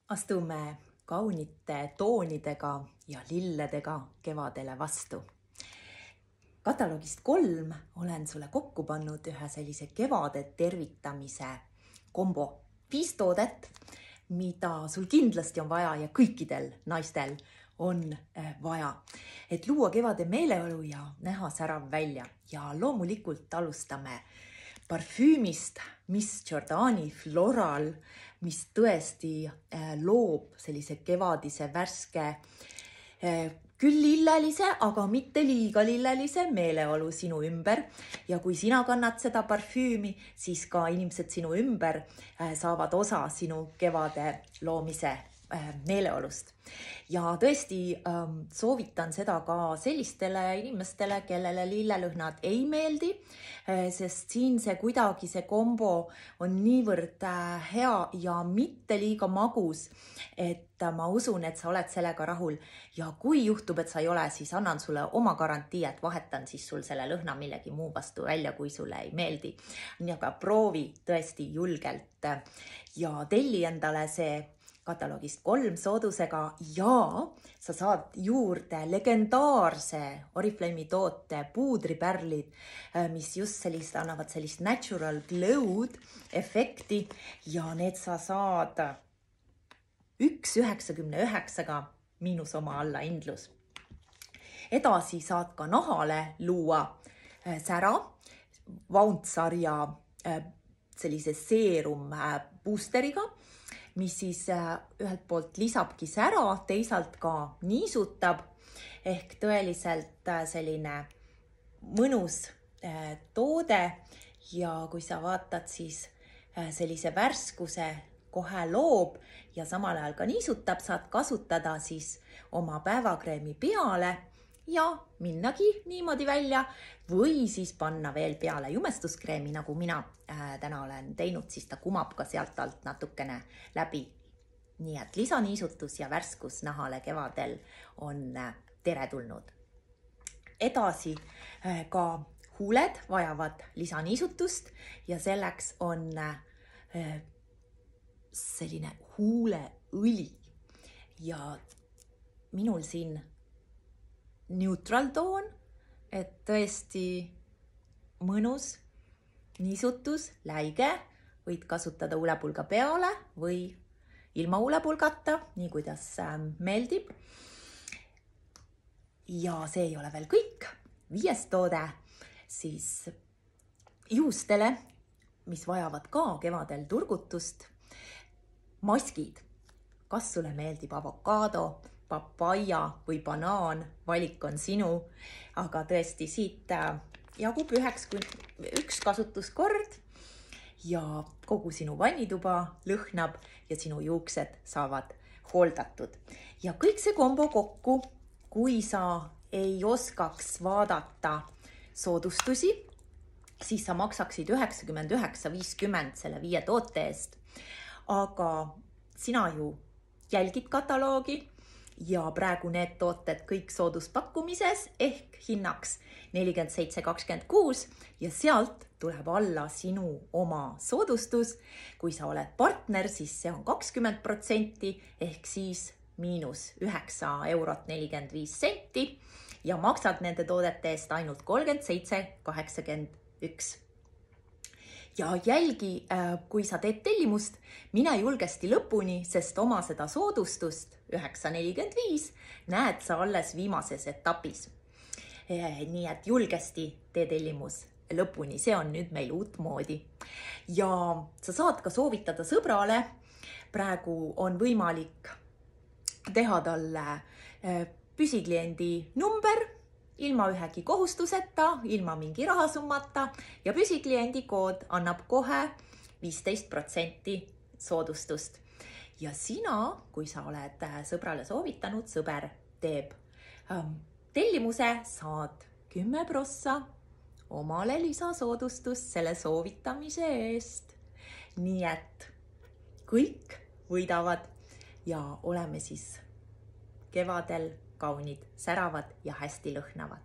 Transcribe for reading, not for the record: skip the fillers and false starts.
Astume kaunite toonidega ja lilledega kevadele vastu. Kataloogist 3 olen sulle kokku pannud ühe sellise kevade tervitamise kombo. 5 toodet, mida sul kindlasti on vaja ja kõikidel naistel on vaja, et luua kevade meeleolu ja näha särav välja. Ja loomulikult alustame parfüümist Miss Giordani Floral, mis tõesti loob sellise kevadise värske, küll lillelise, aga mitte liiga lillelise meeleolu sinu ümber. Ja kui sina kannad seda parfüümi, siis ka inimesed sinu ümber saavad osa sinu kevade loomise meeleolust. Ja tõesti soovitan seda ka sellistele inimestele, kellele lillelõhnad ei meeldi, sest siin see kombo on niivõrd hea ja mitte liiga magus, et ma usun, et sa oled sellega rahul. Ja kui juhtub, et sa ei ole, siis annan sulle oma garantii, et vahetan siis sul selle lõhna millegi muu vastu välja, kui sulle ei meeldi. Nii aga proovi tõesti julgelt ja telli endale see kataloogist 3 soodusega ja sa saad juurde legendaarse Oriflame'i toote puudripärlid, mis just annavad sellist natural glow'd efekti ja need sa saad 1,99 miinus oma allahindlus. Edasi saad ka nahale luua sära Vaunt-sarja sellise seerum boosteriga, mis siis ühelt poolt lisabki sära, teisalt ka niisutab, ehk tõeliselt selline mõnus toode. Ja kui sa vaatad, siis sellise värskuse kohe loob ja samal ajal ka niisutab, saad kasutada siis oma päevakreemi peale ja minnagi niimoodi välja või siis panna veel peale jumestuskreemi, nagu mina täna olen teinud, siis ta kumab ka sealt alt natukene läbi. Nii et lisaniisutus ja värskus nahale kevadel on teretulnud. Edasi ka huuled vajavad lisaniisutust ja selleks on selline huuleõli ja minul siin neutral toon, et tõesti mõnus niisutus, läige, võid kasutada huulepulga peale või ilma huulepulgata, nii kuidas meeldib. Ja see ei ole veel kõik. 5. toode siis juustele, mis vajavad ka kevadel turgutust. Maskid. Kas sulle meeldib avokaado, papaia või banaan, valik on sinu, aga tõesti siit jagub üks kasutuskord ja kogu sinu vannituba lõhnab ja sinu juuksed saavad hooldatud. Ja kõik see kombo kokku, kui sa ei oskaks vaadata soodustusi, siis sa maksaksid 99,50 selle 5 toote eest. Aga sina ju jälgid kataloogi ja praegu need tooted kõik sooduspakkumises ehk hinnaks 47,26 ja sealt tuleb alla sinu oma soodustus. Kui sa oled partner, siis see on 20% ehk siis miinus 9,45 € ja maksad nende toodete eest ainult 37,81. Ja jälgi, kui sa teed tellimust, mine julgesti lõpuni, sest oma seda soodustust 9,45 näed sa alles viimases etapis. Nii et julgesti tee tellimus lõpuni, see on nüüd meil uut moodi. Ja sa saad ka soovitada sõbrale, praegu on võimalik teha talle püsikliendi number, ilma ühegi kohustuseta, ilma mingi rahasummata ja püsikliendi kood annab kohe 15% soodustust. Ja sina, kui sa oled sõbrale soovitanud, sõber teeb tellimuse, saad 10% omale lisasoodustust selle soovitamise eest. Nii et kõik võidavad ja oleme siis kevadel kaunid, säravad ja hästi lõhnavad.